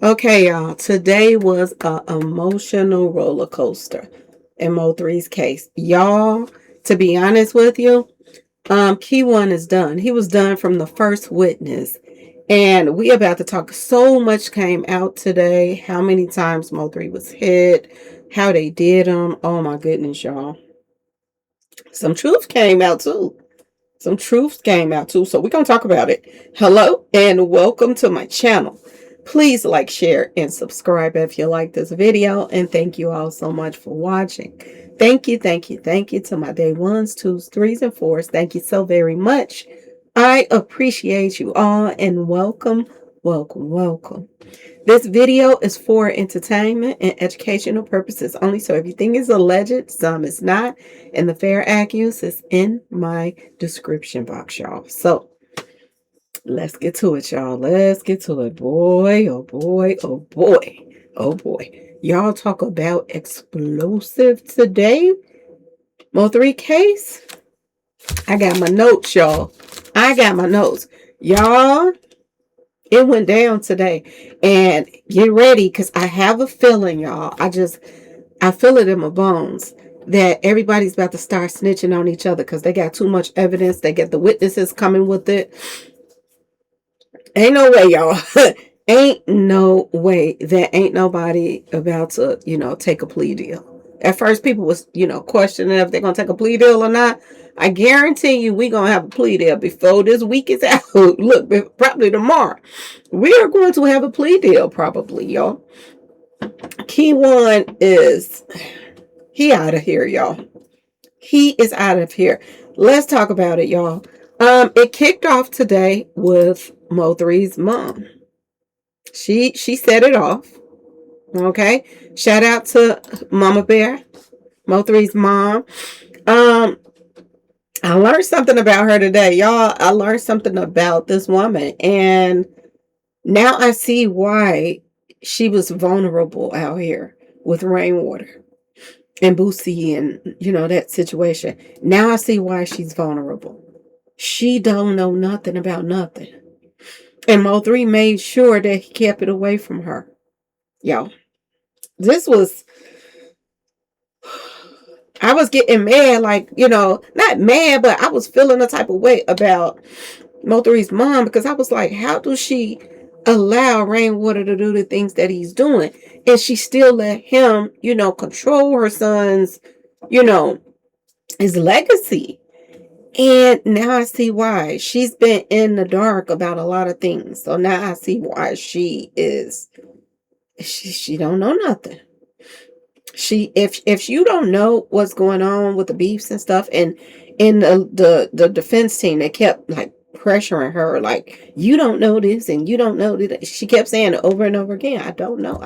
Okay, y'all. Today was an emotional roller coaster in Mo3's case. Y'all, to be honest with you, Kewon is done. He was done from the first witness. And we about to talk. So much came out today. How many times Mo3 was hit. How they did him. Oh my goodness, y'all. Some truth came out too. Some truths came out too. So we're going to talk about it. Hello and welcome to my channel. Please like, share, and subscribe if you like this video. And thank you all so much for watching. Thank you, thank you, thank you to my day ones, twos, threes, and fours. Thank you so very much. I appreciate you all and welcome, welcome, welcome. This video is for entertainment and educational purposes only. So everything is alleged, some is not. And the fair accuracy is in my description box, y'all. So let's get to it, y'all. Let's get to it. Boy, oh boy, oh boy, oh boy. Y'all talk about explosive today. Mo3 case. I got my notes, y'all. I got my notes. Y'all, it went down today. And get ready, because I have a feeling, y'all. I feel it in my bones that everybody's about to start snitching on each other because they got too much evidence. They get the witnesses coming with it. Ain't no way, y'all. Ain't no way that ain't nobody about to, take a plea deal. At first, people was, questioning if they're going to take a plea deal or not. I guarantee you we going to have a plea deal before this week is out. Look, probably tomorrow. We are going to have a plea deal probably, y'all. Kewon he out of here, y'all. He is out of here. Let's talk about it, y'all. It kicked off today with Mo3's mom. She set it off. Okay. Shout out to Mama Bear, Mo3's mom. I learned something about her today, y'all. I learned something about this woman, and now I see why she was vulnerable out here with Rainwater and Boosie and, that situation. Now I see why she's vulnerable. She don't know nothing about nothing. And Mo3 made sure that he kept it away from her. Y'all, I was getting mad, like, not mad, but I was feeling a type of way about Mo3's mom because I was like, how does she allow Rainwater to do the things that he's doing? And she still let him, control her son's, his legacy. And now I see why. She's been in the dark about a lot of things. So now I see why she don't know nothing. If you don't know what's going on with the beefs and stuff, and in the defense team, they kept like pressuring her, like, you don't know this and you don't know that. She kept saying it over and over again. I don't know.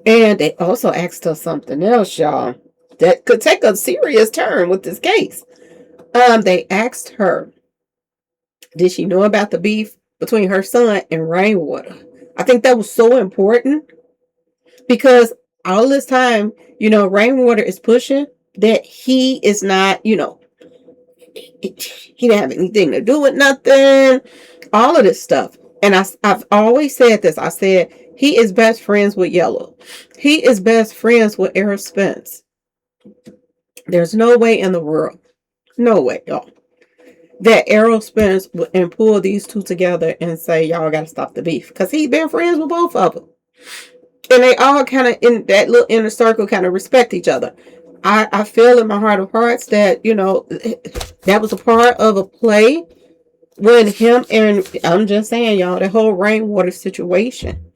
And they also asked her something else, y'all, that could take a serious turn with this case. They asked her, did she know about the beef between her son and Rainwater? I think that was so important because all this time, Rainwater is pushing that he is not, he didn't have anything to do with nothing, all of this stuff. And I've always said this. I said, he is best friends with Yellow. He is best friends with Errol Spence. There's no way in the world, no way, y'all, that Errol Spence and pull these two together and say, y'all got to stop the beef. Because he's been friends with both of them. And they all kind of, in that little inner circle, kind of respect each other. I feel in my heart of hearts that, that was a part of a play when him and, I'm just saying, y'all, the whole Rainwater situation,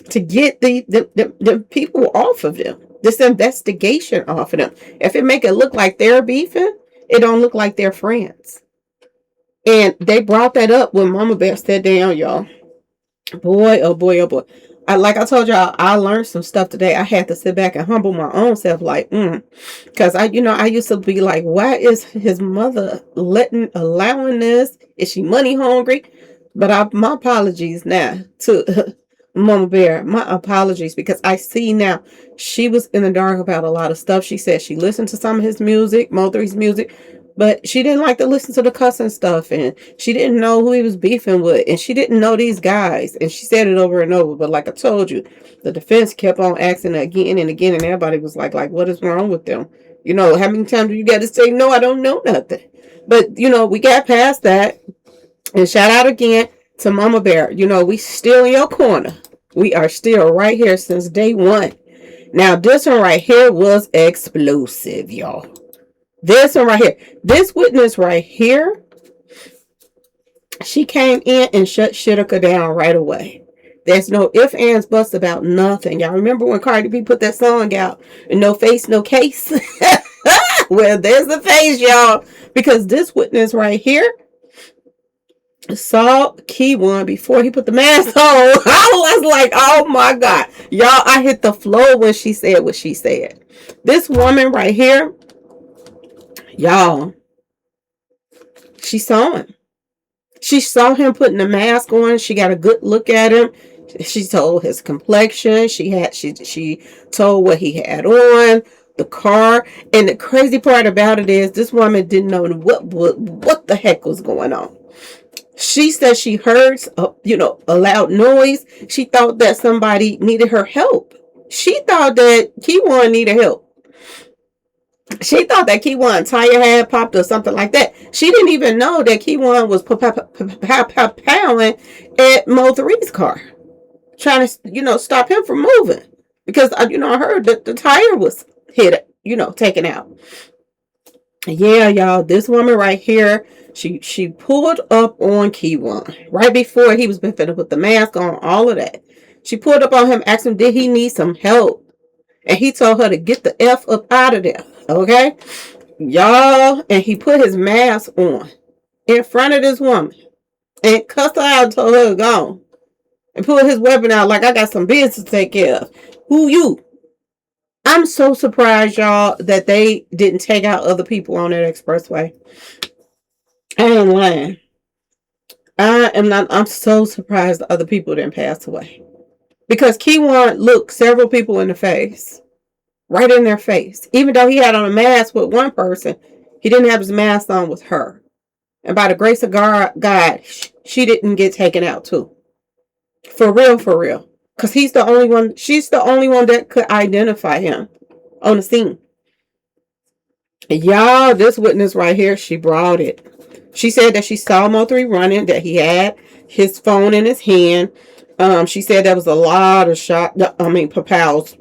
to get the people off of them, this investigation off of them. If it make it look like they're beefing, it don't look like they're friends. And they brought that up when Mama Bear sat down, y'all. Boy, oh boy, oh boy. Like I told y'all, I learned some stuff today. I had to sit back and humble my own self, like, because I used to be like, why is his mother allowing this? Is she money hungry? But my apologies now to Mama Bear. My apologies, because I see now she was in the dark about a lot of stuff. She said she listened to some of his music, Mo3's music, But she didn't like to listen to the cussing stuff, and she didn't know who he was beefing with, and she didn't know these guys, and she said it over and over. But like I told you, the defense kept on asking again and again, and everybody was like, what is wrong with them? You know, how many times do you got to say, no, I don't know nothing? But, you know, we got past that. And shout out again to Mama Bear. You know, we still in your corner. We are still right here since day one. Now, this one right here was explosive, y'all. This one right here. This witness right here, she came in and shut Shitika down right away. There's no ifs, ands, buts about nothing. Y'all remember when Cardi B put that song out, No Face, No Case? Well, there's the face, y'all. Because this witness right here saw Kewon before he put the mask on. I was like, oh my God. Y'all, I hit the floor when she said what she said. This woman right here, y'all, she saw him. She saw him putting the mask on. She got a good look at him. She told his complexion. She told what he had on, the car. And the crazy part about it is this woman didn't know what the heck was going on. She said she heard, a loud noise. She thought that somebody needed her help. She thought that Kewon needed help. She thought that Kewon tire had popped or something like that. She didn't even know that Kewon was pounding at Mo3's car, trying to, stop him from moving. Because, I heard that the tire was hit, taken out. Yeah, y'all, this woman right here, she pulled up on Kewon right before he was been finna put the mask on, all of that. She pulled up on him, asked him, did he need some help? And he told her to get the F up out of there. Okay? Y'all, and he put his mask on in front of this woman and cussed her out and told her to go and pulled his weapon out like, I got some business to take care of. Who you? I'm so surprised, y'all, that they didn't take out other people on that expressway. I ain't lying. I'm so surprised the other people didn't pass away. Because Kewon looked several people in the face. Right in their face. Even though he had on a mask with one person, he didn't have his mask on with her. And by the grace of God, she didn't get taken out too. For real, for real. Because she's the only one that could identify him on the scene. Y'all, this witness right here, she brought it. She said that she saw Mo3 running, that he had his phone in his hand. She said there was a lot of papows,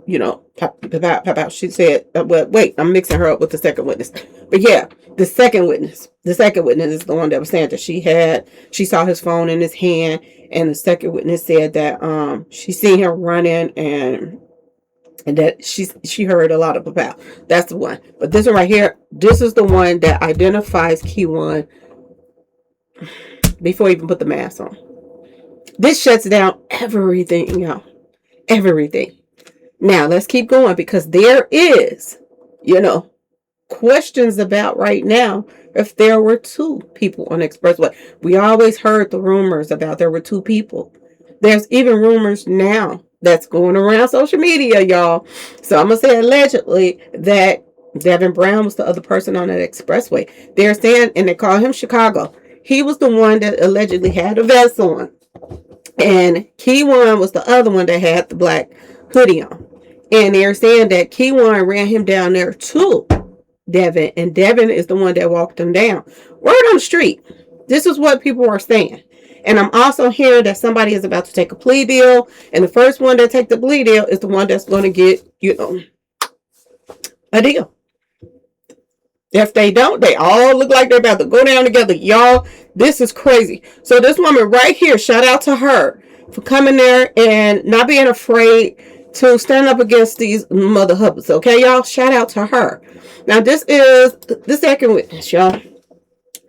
papow. She said, wait, I'm mixing her up with the second witness. But yeah, the second witness is the one that was saying that she saw his phone in his hand. And the second witness said that, she seen him running and that she heard a lot of papow. That's the one. But this one right here, this is the one that identifies Kewon before he even put the mask on. This shuts down everything, y'all. Everything. Now, let's keep going because there is, questions about right now if there were two people on the expressway. We always heard the rumors about there were two people. There's even rumors now that's going around social media, y'all. So I'm going to say allegedly that Devin Brown was the other person on that expressway. They're saying, and they call him Chicago. He was the one that allegedly had a vest on. And Kewon was the other one that had the black hoodie on. And they're saying that Kewon ran him down there to Devin. And Devin is the one that walked him down. Word on the street. This is what people are saying. And I'm also hearing that somebody is about to take a plea deal. And the first one that take the plea deal is the one that's going to get, a deal. If they don't, they all look like they're about to go down together. Y'all, this is crazy. So this woman right here, shout out to her for coming there and not being afraid to stand up against these mother hubbas. Okay, y'all? Shout out to her. Now, this is the second witness, y'all.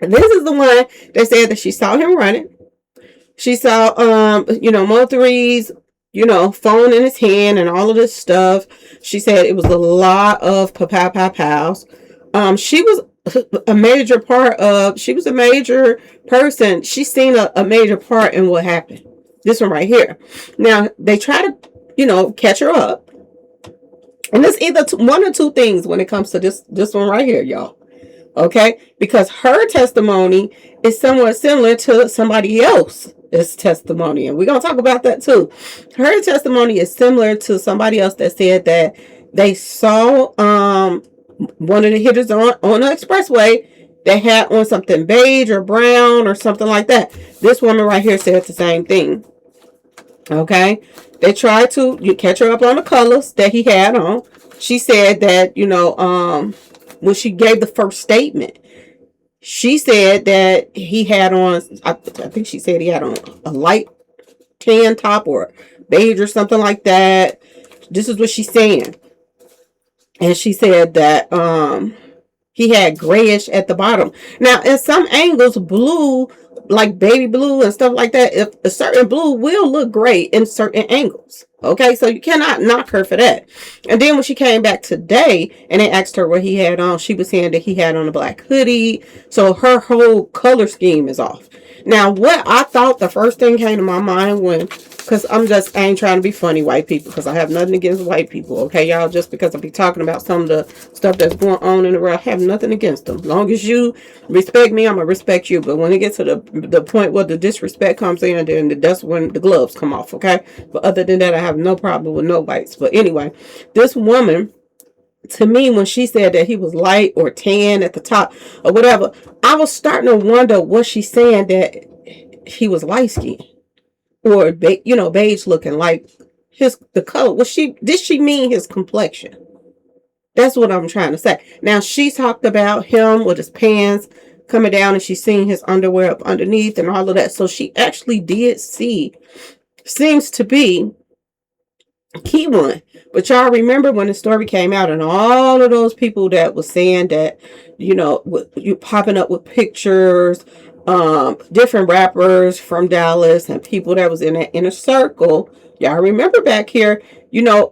And this is the one that said that she saw him running. She saw, Mo3's, phone in his hand and all of this stuff. She said it was a lot of pows. She was a major person. She's seen a major part in what happened. This one right here. Now, they try to, catch her up. And it's either one or two things when it comes to this one right here, y'all. Okay, because her testimony is somewhat similar to somebody else's testimony, and we're gonna talk about that too. Her testimony is similar to somebody else that said that they saw one of the hitters on the expressway. They had on something beige or brown or something like that. This woman right here said the same thing. Okay, they tried to catch her up on the colors that he had on. She said that when she gave the first statement, she said that he had on, I think she said he had on a light tan top or beige or something like that. This is what she's saying. And she said that he had grayish at the bottom. Now, in some angles, blue, like baby blue and stuff like that, if a certain blue will look great in certain angles. Okay, so you cannot knock her for that. And then when she came back today and they asked her what he had on, she was saying that he had on a black hoodie. So her whole color scheme is off. Now, what I thought, the first thing came to my mind when, because I ain't trying to be funny, white people, because I have nothing against white people, okay, y'all? Just because I be talking about some of the stuff that's going on in the world, I have nothing against them. As long as you respect me, I'm going to respect you. But when it gets to the point where the disrespect comes in, then that's when the gloves come off, okay? But other than that, I have no problem with no whites. But anyway, this woman, to me, when she said that he was light or tan at the top or whatever, I was starting to wonder, was she saying that he was light skinned or beige looking, like the color? Did she mean his complexion? That's what I'm trying to say. Now, she talked about him with his pants coming down and she's seen his underwear up underneath and all of that. So she actually did see, seems to be, Kewon. But y'all remember when the story came out and all of those people that was saying that, you popping up with pictures, different rappers from Dallas and people that was in that inner circle. Y'all remember back here,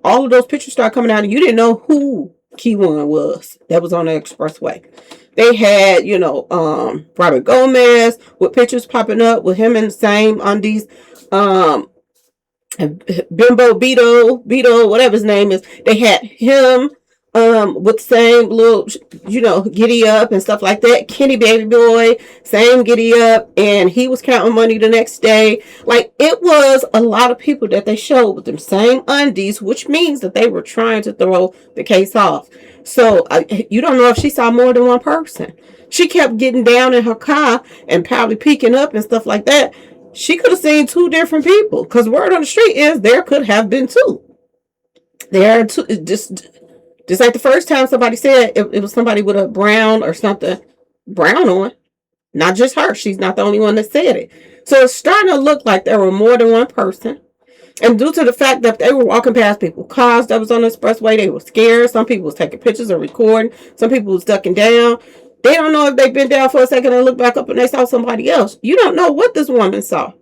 all of those pictures started coming out and you didn't know who Kewon was that was on the expressway. They had, Robert Gomez with pictures popping up with him in the same undies. Bimbo Beto, whatever his name is, they had him with the same little, giddy up and stuff like that. Kenny Baby Boy, same giddy up, and he was counting money the next day. Like, it was a lot of people that they showed with them same undies, which means that they were trying to throw the case off. So you don't know if she saw more than one person. She kept getting down in her car and probably peeking up and stuff like that. She could have seen two different people, because word on the street is there could have been two. There are two. Just like the first time somebody said it was somebody with a brown or something brown on. Not just her. She's not the only one that said it. So it's starting to look like there were more than one person. And due to the fact that they were walking past people's cars that was on the expressway, they were scared. Some people was taking pictures or recording. Some people was ducking down. They don't know if they've been down for a second and look back up and they saw somebody else. You don't know what this woman saw.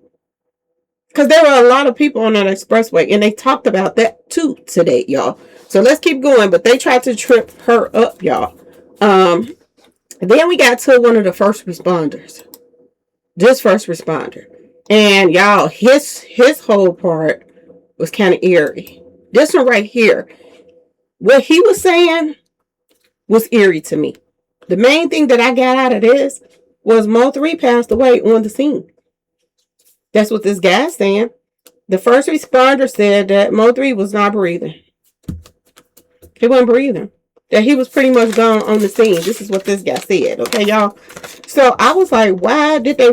Because there were a lot of people on that expressway. And they talked about that too today, y'all. So let's keep going. But they tried to trip her up, y'all. Then we got to one of the first responders. This first responder. And y'all, his whole part was kind of eerie. This one right here. What he was saying was eerie to me. The main thing that I got out of this was Mo3 passed away on the scene. That's what this guy's saying. The first responder said that Mo3 was not breathing. He wasn't breathing. That he was pretty much gone on the scene. This is what this guy said. Okay, y'all. So I was like, why did they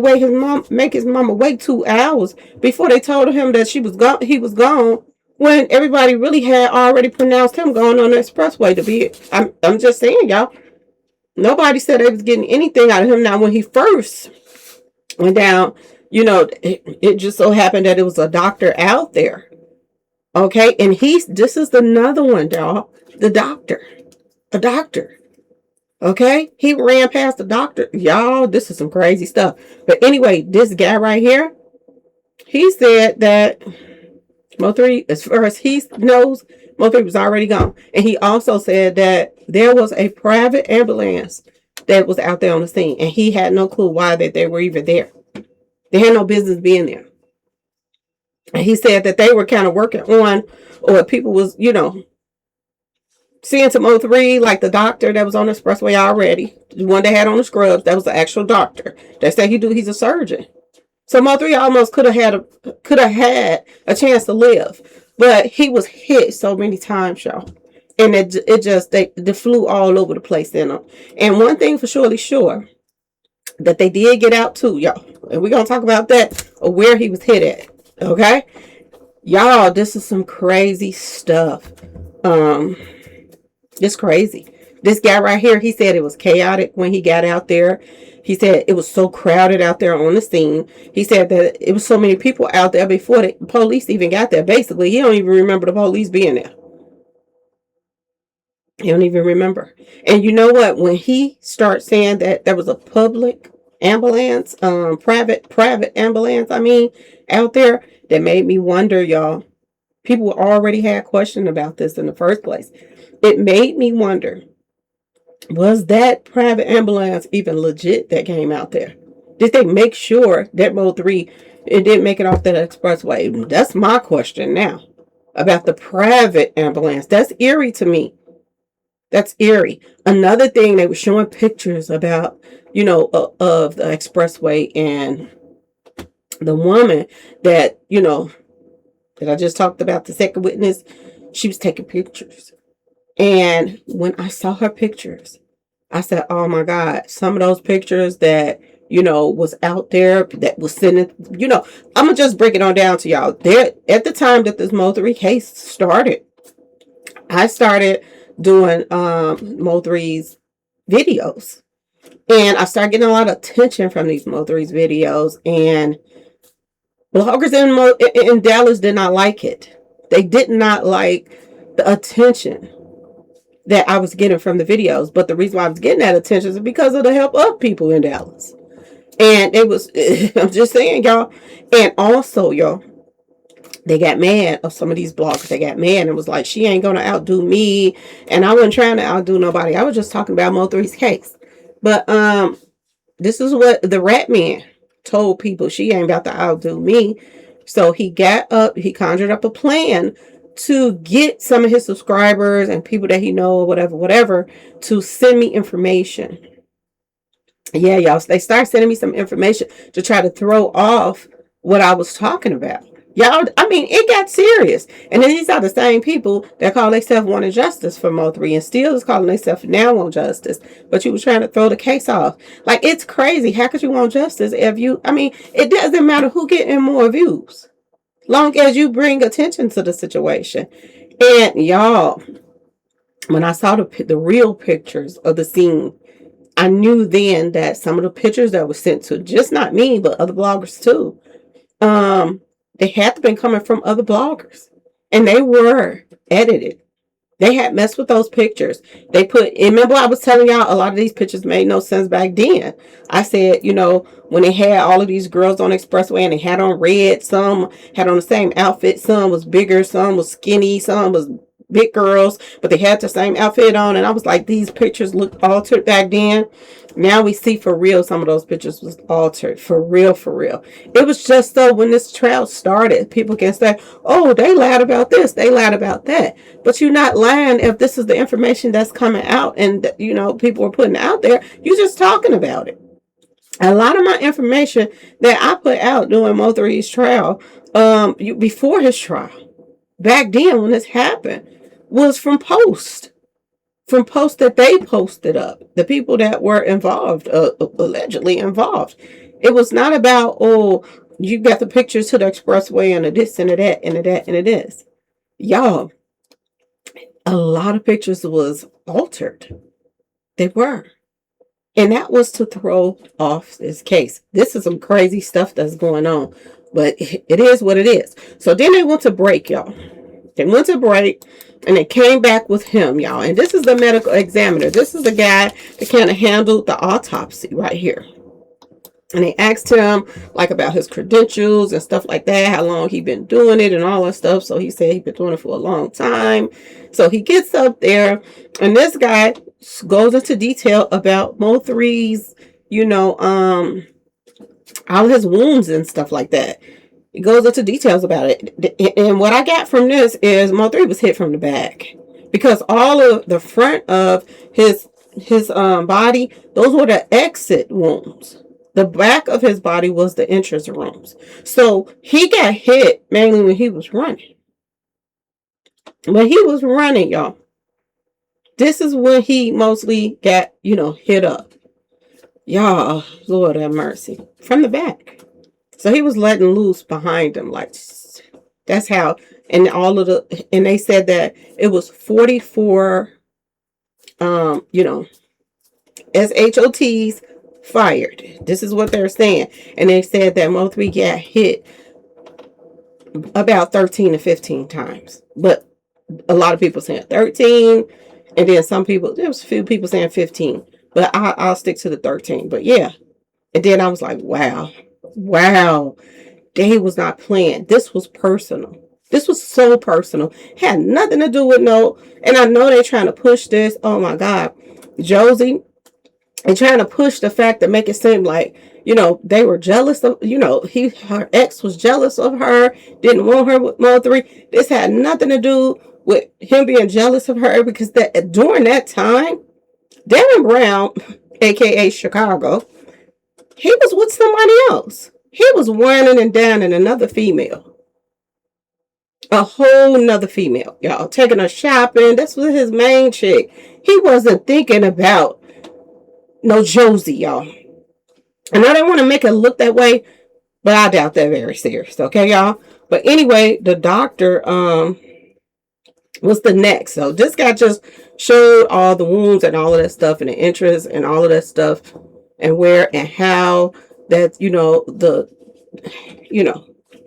make his mama wait 2 hours before they told him that he was gone, when everybody really had already pronounced him gone on the expressway to be. I'm just saying, y'all. Nobody said they was getting anything out of him. Now, when he first went down, it just so happened that it was a doctor out there. Okay, and this is another one, y'all. The doctor. A doctor. Okay, he ran past the doctor. Y'all, this is some crazy stuff. But anyway, this guy right here, he said that Mo3, as far as he knows, Mo3 was already gone. And he also said that there was a private ambulance that was out there on the scene. And he had no clue why that they were even there. They had no business being there. And he said that they were kind of working on, or people was, seeing to Mo3, like the doctor that was on the expressway already, the one that had on the scrubs, that was the actual doctor. They say he's a surgeon. So Mo3 almost could have had a chance to live, but he was hit so many times, y'all, and they flew all over the place in him. And one thing for surely sure, that they did get out too, y'all, and we're gonna talk about that, or where he was hit at. Okay, y'all, this is some crazy stuff. It's crazy. This guy right here, he said it was chaotic when he got out there. He said it was so crowded out there on the scene. He said that it was so many people out there before the police even got there. Basically, he don't even remember the police being there. He don't even remember. And you know what? When he starts saying that there was a public ambulance, private ambulance, out there, that made me wonder, y'all. People already had questions about this in the first place. It made me wonder, was that private ambulance even legit that came out there? Did they make sure that Mo3 it didn't make it off that expressway? That's my question now about the private ambulance. That's eerie to me. That's eerie. Another thing, they were showing pictures about, of the expressway, and the woman that, that I just talked about, the second witness, she was taking pictures. And when I saw her pictures, I said, oh my God, some of those pictures that, was out there that was sending, I'm going to just break it on down to y'all. There, at the time that this Mo3 case started, I started doing Mo3's videos. And I started getting a lot of attention from these Mo3's videos. And bloggers in Dallas did not like it. They did not like the attention that I was getting from the videos. But the reason why I was getting that attention is because of the help of people in Dallas. And it was, I'm just saying, y'all. And also, y'all, they got mad of some of these bloggers. They got mad and was like, she ain't going to outdo me. And I wasn't trying to outdo nobody. I was just talking about Mo3's case. But this is what the rat man told people. She ain't about to outdo me. So he got up, he conjured up a plan to get some of his subscribers and people that he know, whatever, to send me information. Yeah, y'all. So they started sending me some information to try to throw off what I was talking about. Y'all, it got serious. And then these are the same people that call themselves wanting justice for Mo3 and still is calling themselves now want justice. But you were trying to throw the case off. Like, it's crazy. How could you want justice if it doesn't matter who getting more views, long as you bring attention to the situation. And y'all, when I saw the real pictures of the scene, I knew then that some of the pictures that were sent to just not me, but other bloggers too, they had to been coming from other bloggers, and they were edited. They had messed with those pictures. Remember I was telling y'all a lot of these pictures made no sense back then. I said, when they had all of these girls on the expressway and they had on red, some had on the same outfit, some was bigger, some was skinny, some was big girls, but they had the same outfit on. And I was like, these pictures look altered back then. Now we see for real some of those pictures was altered. For real, for real. It was just so when this trial started, people can say, oh, they lied about this, they lied about that. But you're not lying if this is the information that's coming out and, people are putting out there. You're just talking about it. A lot of my information that I put out during Mo3's trial, before his trial, back then when this happened, was from posts that they posted up, the people that were involved, allegedly involved. It was not about, oh, you got the pictures to the expressway and the this and the that and the that and the this. Y'all, a lot of pictures was altered. They were. And that was to throw off this case. This is some crazy stuff that's going on. But it is what it is. So then they went to break, y'all. They went to break and they came back with him, y'all. And this is the medical examiner. This is the guy that kind of handled the autopsy right here. And they asked him like about his credentials and stuff like that, how long he been doing it and all that stuff. So he said he'd been doing it for a long time. So he gets up there and this guy goes into detail about Mo3's, all his wounds and stuff like that. It goes into details about it. And what I got from this is Mo3 was hit from the back because all of the front of his body, those were the exit wounds. The back of his body was the entrance wounds. So he got hit mainly when he was running. When he was running, y'all, this is when he mostly got, hit up. Y'all, Lord have mercy. From the back. So he was letting loose behind him. Like, that's how, and they said that it was 44, SHOTs fired. This is what they're saying. And they said that Mo3 got hit about 13 to 15 times. But a lot of people saying 13. And then there was a few people saying 15. But I'll stick to the 13. But yeah. And then I was like, wow. They was not playing. This was personal. This was so personal. Had nothing to do with and I know they're trying to push this. Oh my God. Josie, and trying to push the fact to make it seem like, they were jealous of, her ex was jealous of her, didn't want her with Mo3. This had nothing to do with him being jealous of her, because during that time, Devin Brown, aka Chicago, he was with somebody else. He was whining and downing another female. A whole nother female, y'all. Taking her shopping. This was his main chick. He wasn't thinking about no Josie, y'all. And I don't want to make it look that way, but I doubt that very serious. Okay, y'all? But anyway, the doctor was the next. So this guy just showed all the wounds and all of that stuff and the interest and all of that stuff and where and how that,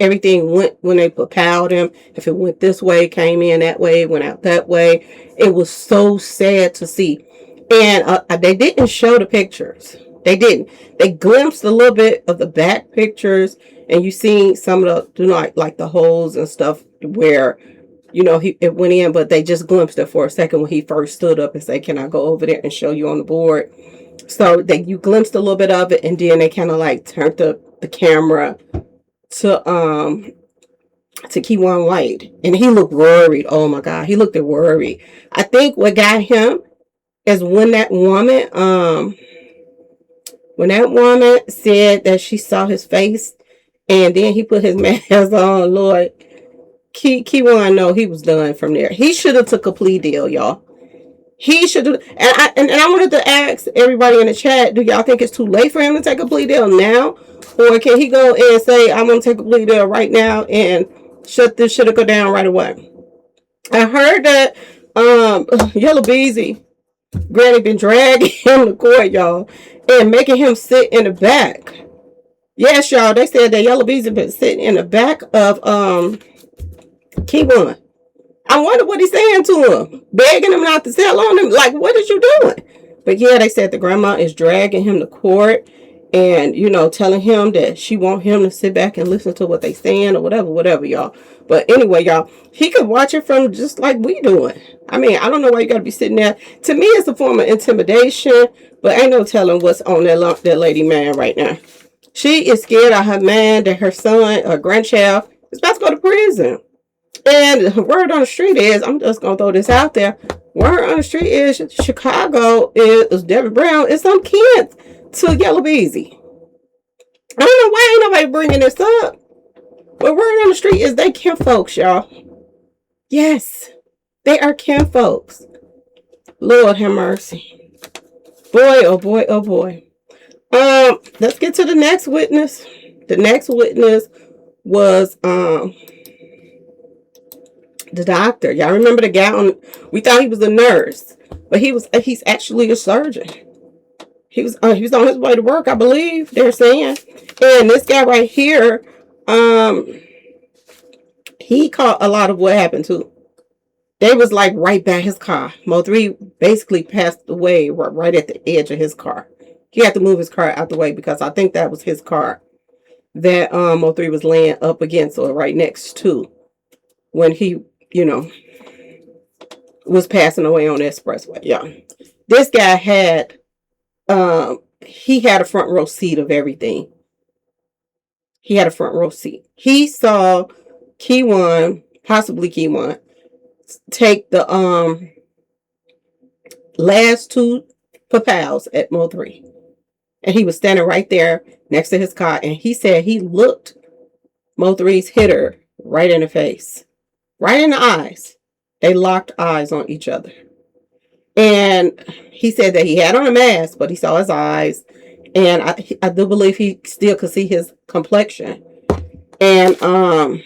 everything went when they propelled him. If it went this way, came in that way, went out that way. It was so sad to see. And they didn't show the pictures. They didn't. They glimpsed a little bit of the back pictures, and you see some of the, like the holes and stuff where, it went in, but they just glimpsed it for a second when he first stood up and said, "Can I go over there and show you on the board?" So you glimpsed a little bit of it, and then they kind of like turned the camera to Kewon White, and he looked worried. Oh my God, he looked worried. I think what got him is when that woman said that she saw his face, and then he put his mask on. Lord, Kewon, no, he was done from there. He should have took a plea deal, y'all. He should have. And I wanted to ask everybody in the chat: do y'all think it's too late for him to take a plea deal now, or can he go and say, "I'm going to take a plea deal right now and shut this shit go down right away"? I heard that Yellow Beezy Granny been dragging him to court, y'all, and making him sit in the back. Yes, y'all, they said that Yellow Beezy been sitting in the back of Kewon. I wonder what he's saying to him, begging him not to tell on him. Like, what is you doing? But yeah, they said the grandma is dragging him to court and, telling him that she want him to sit back and listen to what they saying or whatever, y'all. But anyway, y'all, he could watch it from just like we doing. I mean, I don't know why you got to be sitting there. To me, it's a form of intimidation, but ain't no telling what's on that lady man right now. She is scared of her man that her son, her grandchild, is about to go to prison. And word on the street is, I'm just going to throw this out there. Word on the street is Chicago is Devin Brown is some kids to Yellow Beezy. I don't know why ain't nobody bringing this up. But word on the street is they kin folks, y'all. Yes, they are kin folks. Lord have mercy. Boy, oh boy, oh boy. Let's get to the next witness. The next witness was the doctor. Y'all remember the guy we thought he was a nurse, but he's actually a surgeon. He was on his way to work, I believe they're saying. And this guy right here, he caught a lot of what happened too. They was like right by his car. Mo3 basically passed away right at the edge of his car. He had to move his car out the way because I think that was his car that Mo3 was laying up against or right next to when he, was passing away on the expressway. Yeah. This guy had he had a front row seat of everything. He had a front row seat. He saw Kewon, possibly Kewon, take the last two pals at Mo3. And he was standing right there next to his car. And he said he looked Mo3's hitter right in the face, right in the eyes. They locked eyes on each other. And he said that he had on a mask, but he saw his eyes. And I do believe he still could see his complexion. And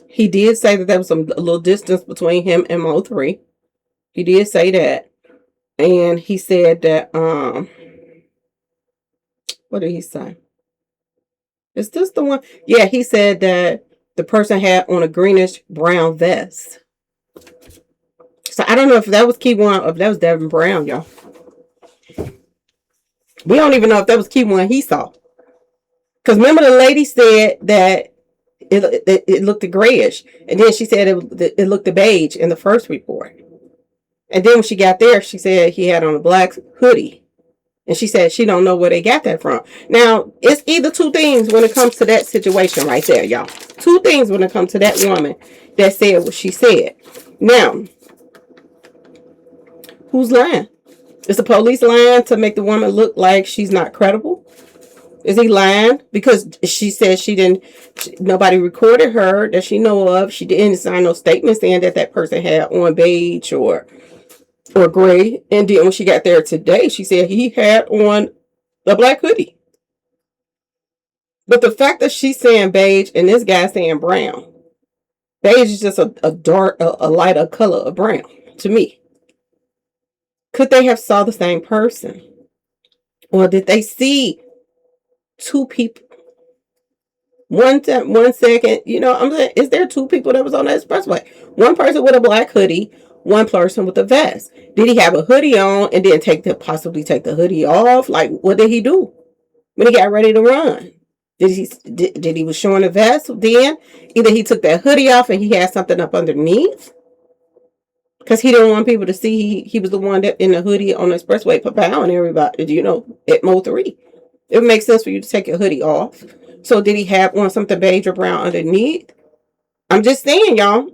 he did say that there was a little distance between him and Mo3. He did say that. And he said that, what did he say? Is this the one? Yeah, he said that the person had on a greenish brown vest. So I don't know if that was Kewon or if that was Devin Brown, y'all. We don't even know if that was Kewon he saw. Because remember the lady said that it looked grayish. And then she said it looked beige in the first report. And then when she got there, she said he had on a black hoodie. And she said she don't know where they got that from. Now, it's either two things when it comes to that situation right there, y'all. Two things when it comes to that woman that said what she said. Now, who's lying? Is the police lying to make the woman look like she's not credible? Is he lying? Because she said nobody recorded her that she know of. She didn't sign no statement saying that person had on beige or gray. And then when she got there today, she said he had on a black hoodie. But the fact that she's saying beige and this guy saying brown, beige is just a lighter color of brown to me. Could they have saw the same person? Or did they see two people? One second, I'm saying, is there two people that was on that expressway? One person with a black hoodie, one person with a vest. Did he have a hoodie on and then possibly take the hoodie off? Like, what did he do when he got ready to run? Did he was showing a vest then? Either he took that hoodie off and he had something up underneath, because he didn't want people to see he was the one that in the hoodie on the expressway propelling everybody, at Mo3. It would make sense for you to take your hoodie off. So did he have on something beige or brown underneath? I'm just saying, y'all.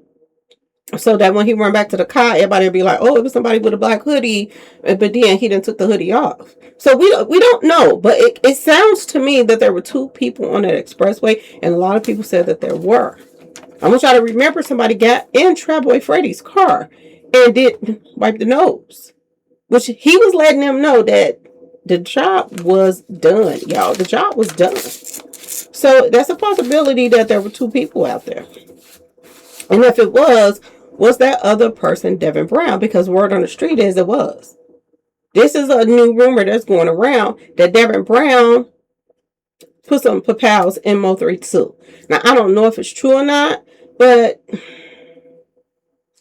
So that when he went back to the car, everybody would be like, oh, it was somebody with a black hoodie. But then he didn't took the hoodie off. So we don't know. But it sounds to me that there were two people on that expressway. And a lot of people said that there were. I want y'all to remember somebody got in Trouble Freddy's car and did wipe the nose. Which he was letting them know that the job was done, y'all. The job was done. So that's a possibility that there were two people out there. And if it was that other person Devin Brown? Because word on the street is it was. This is a new rumor that's going around that Devin Brown put some pals in Mo3 too. Now, I don't know if it's true or not, but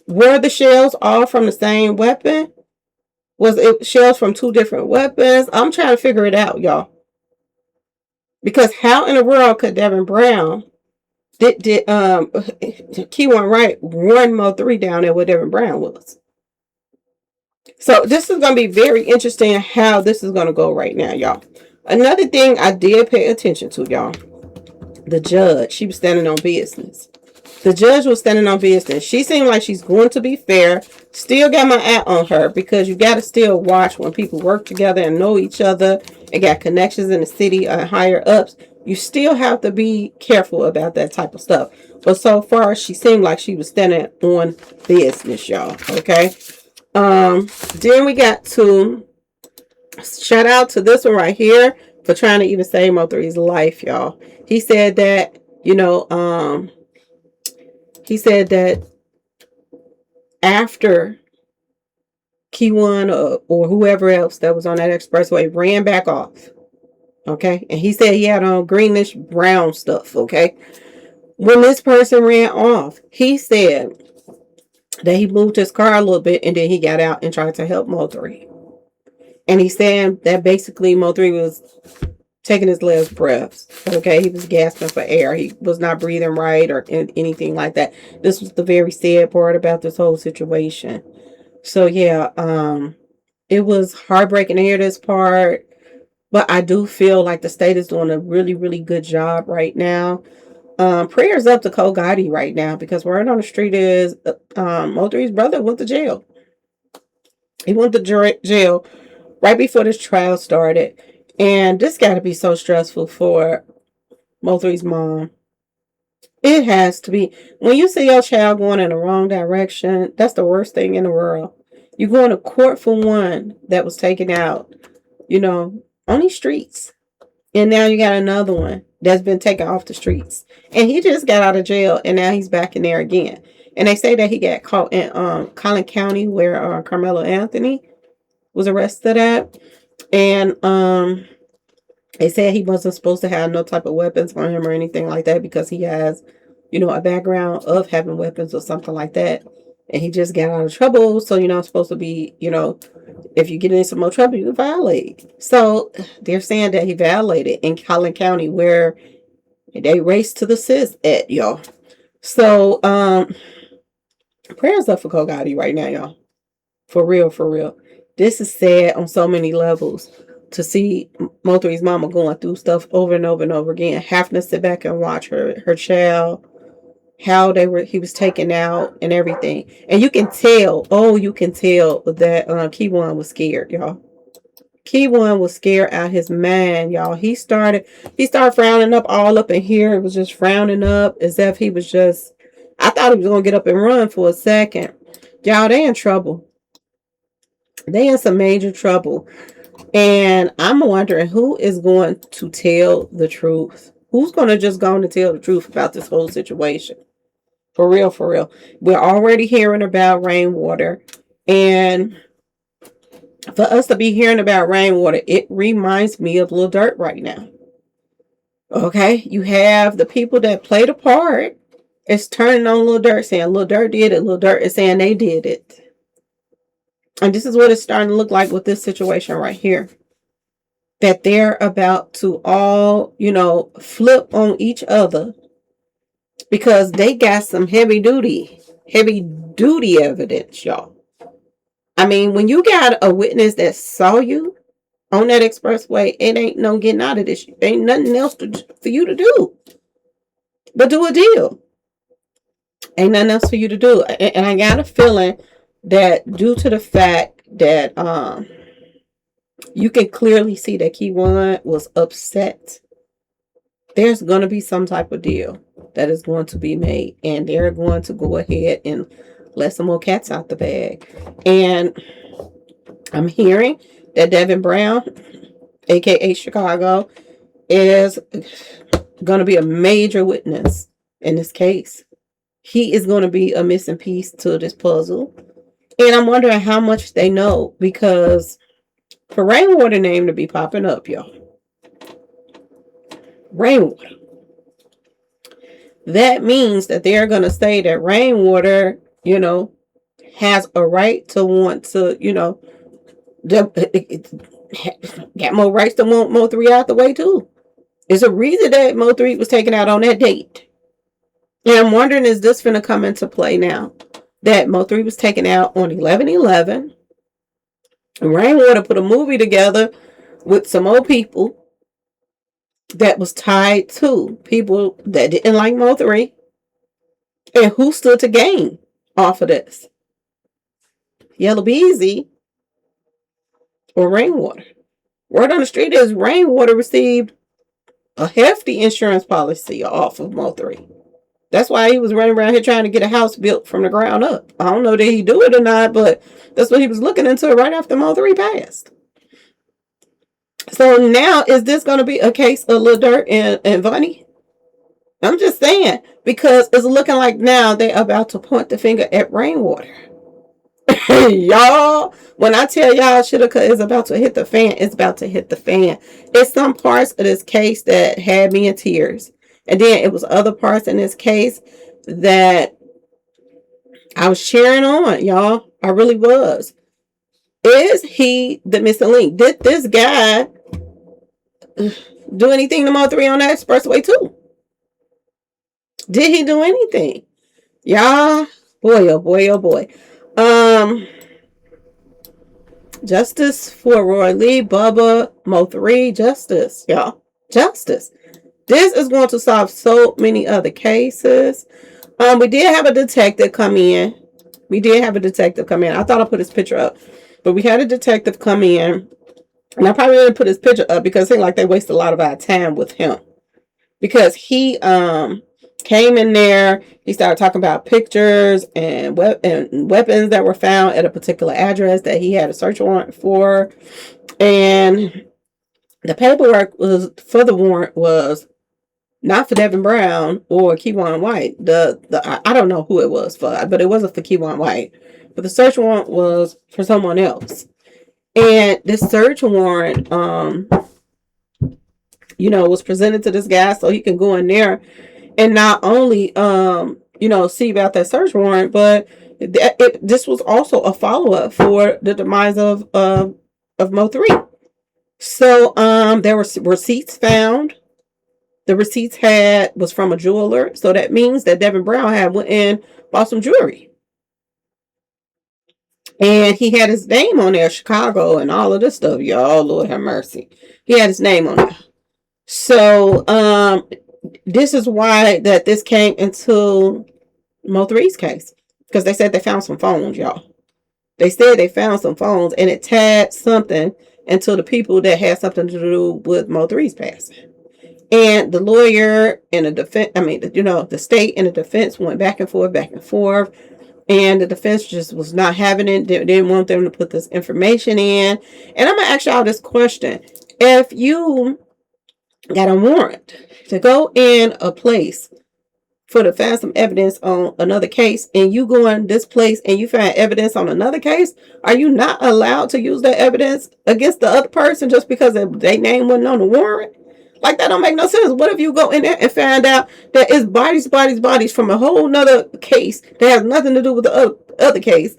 were the shells all from the same weapon? Was it shells from two different weapons? I'm trying to figure it out, y'all. Because how in the world could Devin Brown did Kewon Wright run Mo3 down there where Devin Brown was? So this is going to be very interesting how this is going to go right now, y'all. Another thing I did pay attention to, y'all. The judge, she was standing on business. The judge was standing on business. She seemed like she's going to be fair. Still got my eye on her because you got to still watch when people work together and know each other and got connections in the city or higher ups. You still have to be careful about that type of stuff. But so far, she seemed like she was standing on business, y'all. Okay. Then we got to shout out to this one right here for trying to even save Mo3's life, y'all. He said that, he said that after Kewon or whoever else that was on that expressway ran back off, okay? And he said he had on greenish brown stuff, okay? When this person ran off, he said that he moved his car a little bit and then he got out and tried to help Mo3. And he said that basically Mo3 was taking his last breaths. Okay, he was gasping for air. He was not breathing right or anything like that. This was the very sad part about this whole situation. So yeah, it was heartbreaking to hear this part. But I do feel like the state is doing a really, really good job right now Prayers up to Cole Gotti right now, because word on the street is Mo3's brother went to jail. He went to jail right before this trial started. And this got to be so stressful for Mo3's mom. It has to be. When you see your child going in the wrong direction, that's the worst thing in the world. You're going to court for one that was taken out, on these streets. And now you got another one that's been taken off the streets. And he just got out of jail, and now he's back in there again. And they say that he got caught in Collin County, where Carmelo Anthony was arrested at. And they said he wasn't supposed to have no type of weapons on him or anything like that, because he has, a background of having weapons or something like that. And he just got out of trouble. So you're not supposed to be, if you get in some more trouble, you can violate. So they're saying that he violated in Collin County, where they raced to the sis at, y'all. So prayers up for Cole Gotti right now, y'all. For real, for real. This is sad on so many levels, to see Mo3's mama going through stuff over and over and over again, having to sit back and watch her child, how he was taken out and everything. And you can tell that Kewon was scared, y'all. Kewon was scared out his mind, y'all. He started frowning up all up in here. It was just frowning up as if he was just, I thought he was going to get up and run for a second. Y'all, they in trouble. They in some major trouble. And I'm wondering who is going to tell the truth. Who's going to just go on to tell the truth about this whole situation? For real, for real. We're already hearing about rainwater. And for us to be hearing about rainwater, it reminds me of Lil Durk right now. Okay? You have the people that played a part. It's turning on Lil Durk, saying Lil Durk did it. Lil Durk is saying they did it. And this is what it's starting to look like with this situation right here. That they're about to all, flip on each other, because they got some heavy duty evidence, y'all. I mean, when you got a witness that saw you on that expressway, it ain't no getting out of this. Ain't nothing else for you to do but do a deal. Ain't nothing else for you to do. And I got a feeling that due to the fact that you can clearly see that Kewon was upset, there's going to be some type of deal that is going to be made, and they're going to go ahead and let some more cats out the bag. And I'm hearing that Devin Brown, aka Chicago, is going to be a major witness in this case. He is going to be a missing piece to this puzzle. And I'm wondering how much they know, because for rainwater name to be popping up, y'all. Rainwater. That means that they're going to say that rainwater, has a right to want to, got more rights to want Mo3 out the way too. There's a reason that Mo3 was taken out on that date. And I'm wondering, is this going to come into play now? That Mo3 was taken out on 11/11. Rainwater put a movie together with some old people that was tied to people that didn't like Mo3. And who stood to gain off of this? Yellow Beezy or Rainwater? Word on the street is Rainwater received a hefty insurance policy off of Mo3. That's why he was running around here trying to get a house built from the ground up. I don't know that he do it or not, but that's what he was looking into right after Mo3 passed. So now, is this going to be a case of Lil Durk and Vonnie? I'm just saying, because it's looking like now they're about to point the finger at Rainwater. Y'all, when I tell y'all Shitika is about to hit the fan, it's about to hit the fan. It's some parts of this case that had me in tears. And then it was other parts in this case that I was cheering on, y'all. I really was. Is he the missing link? Did this guy do anything to Mo3 on that expressway too? Did he do anything? Y'all, boy, oh boy, oh boy. Justice for Roy Lee, Bubba, Mo3, justice, y'all. Justice. This is going to solve so many other cases. We did have a detective come in. I thought I put his picture up, but we had a detective come in, and I probably didn't put his picture up because it seemed like they wasted a lot of our time with him. Because he came in there, he started talking about pictures and weapons that were found at a particular address that he had a search warrant for, and the paperwork was for the warrant was not for Devin Brown or Kewon White. I don't know who it was for, but it wasn't for Kewon White. But the search warrant was for someone else. And this search warrant, was presented to this guy so he can go in there and not only, see about that search warrant, but this was also a follow up for the demise of Mo3. So there were receipts found. The receipts was from a jeweler, so that means that Devin Brown had went and bought some jewelry, and he had his name on there, Chicago, and all of this stuff. Y'all, Lord have mercy, he had his name on there. So this is why that this came into Mo3's case, because they said they found some phones, y'all. They said they found some phones, and it tagged something into the people that had something to do with Mo3's passing. And the lawyer and the defense, the state and the defense went back and forth. And the defense just was not having it. They didn't want them to put this information in. And I'm going to ask y'all this question. If you got a warrant to go in a place to find some evidence on another case, and you go in this place and you find evidence on another case, are you not allowed to use that evidence against the other person just because their name wasn't on the warrant? Like, that don't make no sense. What if you go in there and find out that it's bodies from a whole nother case that has nothing to do with the other case?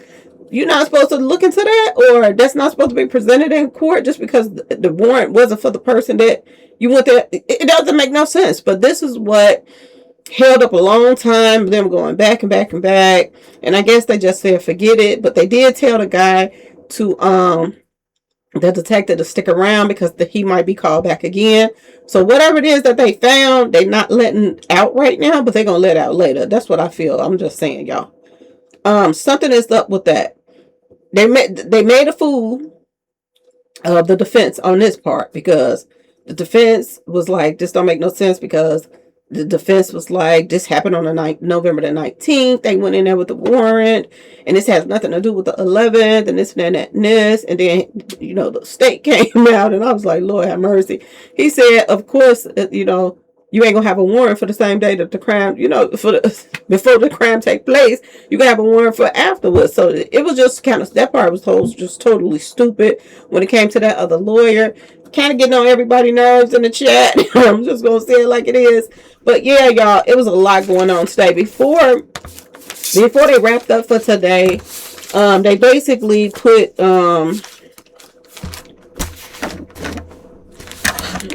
You're not supposed to look into that, or that's not supposed to be presented in court just because the warrant wasn't for the person that you went there. It doesn't make no sense. But this is what held up a long time, them going back and back and back. And I guess they just said forget it. But they did tell the guy to the detective to stick around because he might be called back again. So whatever it is that they found, they're not letting out right now, but they're gonna let out later. That's what I feel. I'm just saying, y'all. Something is up with that. They made a fool of the defense on this part, because the defense was like, this don't make no sense, because the defense was like, this happened on November the 19th. They went in there with the warrant, and this has nothing to do with the 11th, and this and that and this. And then, the state came out, and I was like, Lord have mercy. He said, of course, you ain't gonna have a warrant for the same day that the crime, before the crime take place. You can have a warrant for afterwards. So it was just that part was just totally stupid when it came to that other lawyer. Kind of getting on everybody's nerves in the chat. I'm just gonna say it like it is. But yeah, y'all, it was a lot going on today. Before they wrapped up for today, they basically put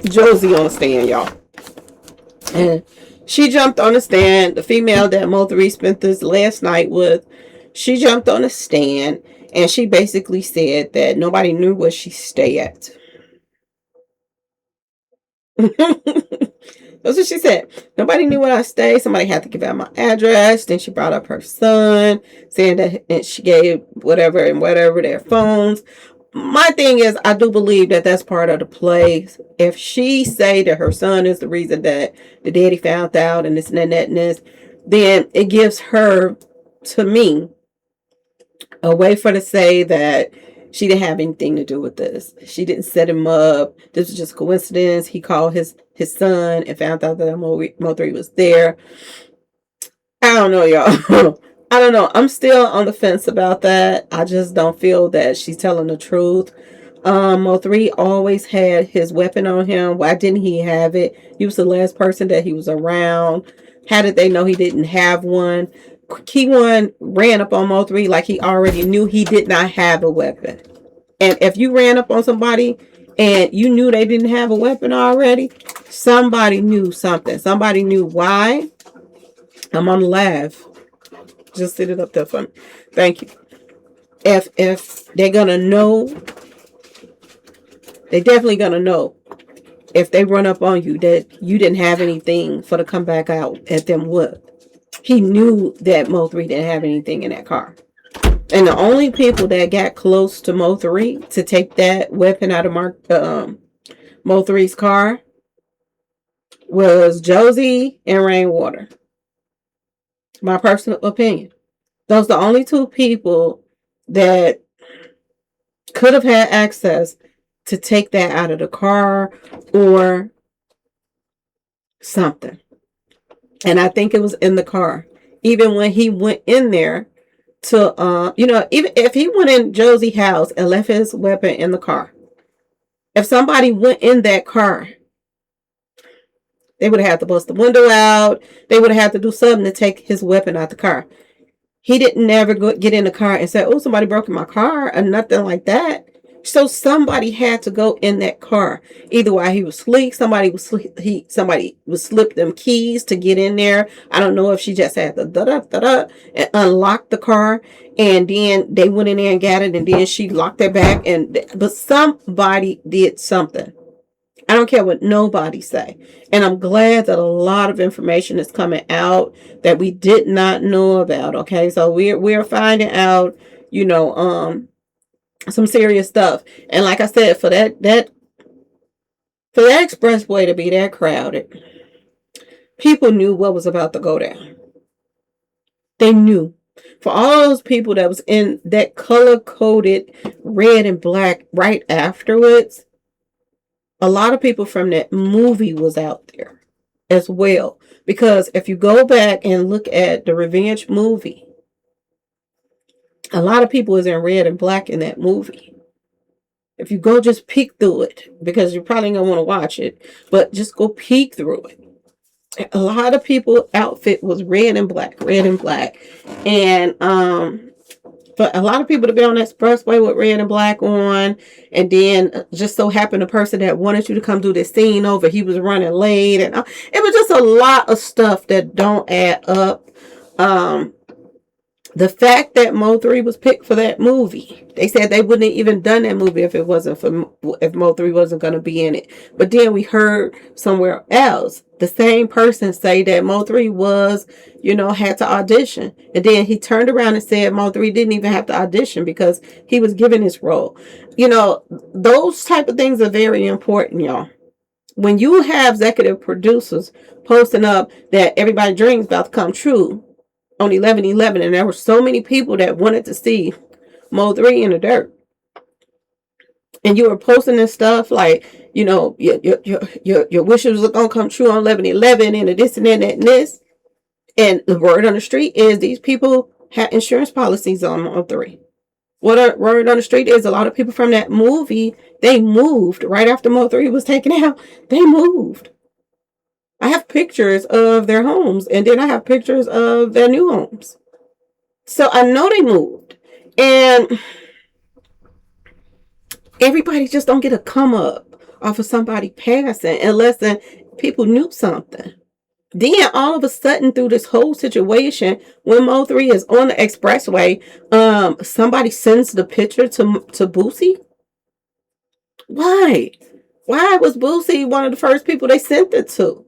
Josie on the stand, y'all. And she jumped on the stand. The female that Mo3 spent this last night with, she jumped on the stand, and she basically said that nobody knew where she stayed at. That's what she said. Nobody knew where I stayed. Somebody had to give out my address. Then she brought up her son, saying that she gave whatever their phones. My thing is, I do believe that that's part of the play. If she say that her son is the reason that the daddy found out and this and that and this, then it gives her, to me, a way for her to say that she didn't have anything to do with this. She didn't set him up. This was just coincidence. He called his son and found out that Mo3 was there. I don't know, y'all. I don't know. I'm still on the fence about that. I just don't feel that she's telling the truth. Mo3 always had his weapon on him. Why didn't he have it? He was the last person that he was around. How did they know he didn't have one? Kewon ran up on Mo3 like he already knew he did not have a weapon. And if you ran up on somebody and you knew they didn't have a weapon already, somebody knew something. Somebody knew why. I'm on the live. Just sit it up there for me. Thank you. If they're gonna know, they definitely gonna know if they run up on you that you didn't have anything for to come back out at them with. He knew that Mo3 didn't have anything in that car. And the only people that got close to Mo3 to take that weapon out of Mo3's car was Josie and Rainwater. My personal opinion. Those are the only two people that could have had access to take that out of the car or something. And I think it was in the car. Even when he went in there to, even if he went in Josie's house and left his weapon in the car, if somebody went in that car, they would have had to bust the window out. They would have had to do something to take his weapon out the car. He didn't never get in the car and say, oh, somebody broke in my car or nothing like that. So somebody had to go in that car. Either while he was asleep, somebody would slip them keys to get in there. I don't know if she just had to da-da-da-da and unlock the car. And then they went in there and got it. And then she locked it back. But somebody did something. I don't care what nobody say. And I'm glad that a lot of information is coming out that we did not know about. Okay. So we're finding out, some serious stuff. And like I said, for that expressway to be that crowded, people knew what was about to go down. They knew. For all those people that was in that color-coded red and black right afterwards, a lot of people from that movie was out there as well. Because if you go back and look at the Revenge movie, a lot of people is in red and black in that movie. If you go just peek through it, because you're probably going to want to watch it, but just go peek through it. A lot of people outfit was red and black. And for a lot of people to be on that expressway with red and black on, and then just so happened the person that wanted you to come do this scene over, he was running late, and it was just a lot of stuff that don't add up. The fact that Mo3 was picked for that movie, they said they wouldn't have even done that movie if Mo3 wasn't going to be in it. But then we heard somewhere else the same person say that Mo3 was, had to audition. And then he turned around and said Mo3 didn't even have to audition because he was given his role. Those type of things are very important, y'all. When you have executive producers posting up that everybody's dreams about to come true on 11/11, and there were so many people that wanted to see Mo3 in the dirt, and you were posting this stuff like, your wishes was gonna come true on 11/11, and this and that and this, and the word on the street is these people had insurance policies on Mo3. Word on the street is a lot of people from that movie, they moved right after Mo3 was taken out. They moved. I have pictures of their homes, and then I have pictures of their new homes. So I know they moved. And everybody just don't get a come up off of somebody passing unless people knew something. Then all of a sudden through this whole situation, when Mo3 is on the expressway, somebody sends the picture to Boosie. Why? Why was Boosie one of the first people they sent it to?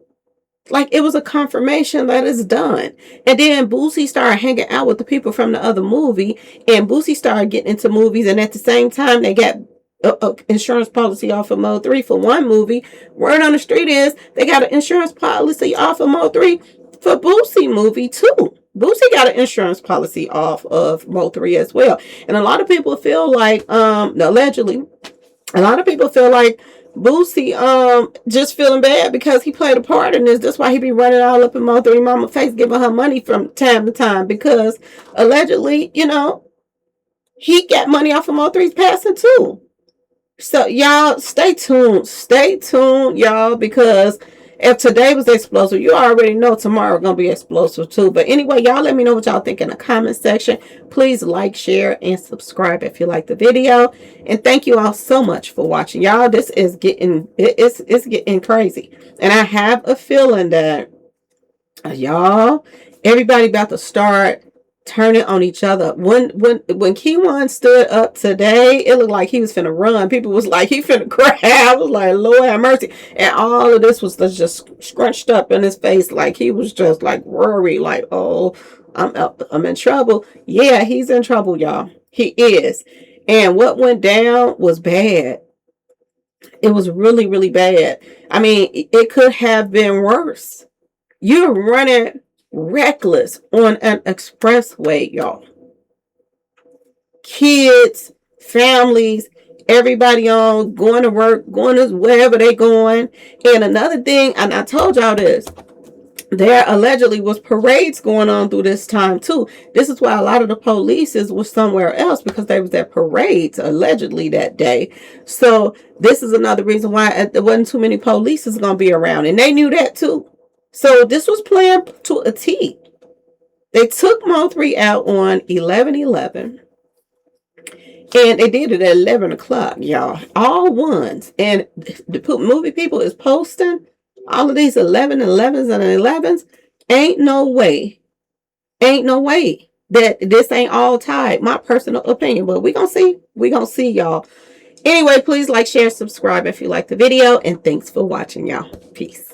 Like, it was a confirmation that it's done. And then Boosie started hanging out with the people from the other movie. And Boosie started getting into movies. And at the same time, they got an insurance policy off of Mo3 for one movie. Word on the street is they got an insurance policy off of Mo3 for Boosie movie too. Boosie got an insurance policy off of Mo3 as well. And a lot of people feel like, allegedly, a lot of people feel like Boosie just feeling bad because he played a part in this. That's why he be running all up in Mo3 mama face, giving her money from time to time, because allegedly, he got money off of Mo3's passing too. So y'all stay tuned, y'all, because if today was explosive, you already know tomorrow gonna be explosive too. But anyway, y'all let me know what y'all think in the comment section. Please like, share, and subscribe if you like the video. And thank you all so much for watching. Y'all, this is it's getting crazy. And I have a feeling that everybody about to start turning on each other. When Kewon stood up today, it looked like he was finna run. People was like, he finna cry. I was like, Lord have mercy. And all of this was just scrunched up in his face, like he was just like worried, like, oh, I'm in trouble. Yeah, he's in trouble, y'all. He is. And what went down was bad. It was really, really bad. I mean, it could have been worse. You're running reckless on an expressway, y'all. Kids, families, everybody on going to work, going to wherever they going. And another thing, and I told y'all this, there allegedly was parades going on through this time too. This is why a lot of the police was somewhere else, because they was at parades allegedly that day. So this is another reason why there wasn't too many police is going to be around, and they knew that too. So this was planned to a T. They took Mo3 out on 11/11. And they did it at 11 o'clock, y'all. All ones. And the movie people is posting all of these 11/11s and 11s. Ain't no way that this ain't all tied. My personal opinion. But we gonna see. We gonna see, y'all. Anyway, please like, share, subscribe if you like the video. And thanks for watching, y'all. Peace.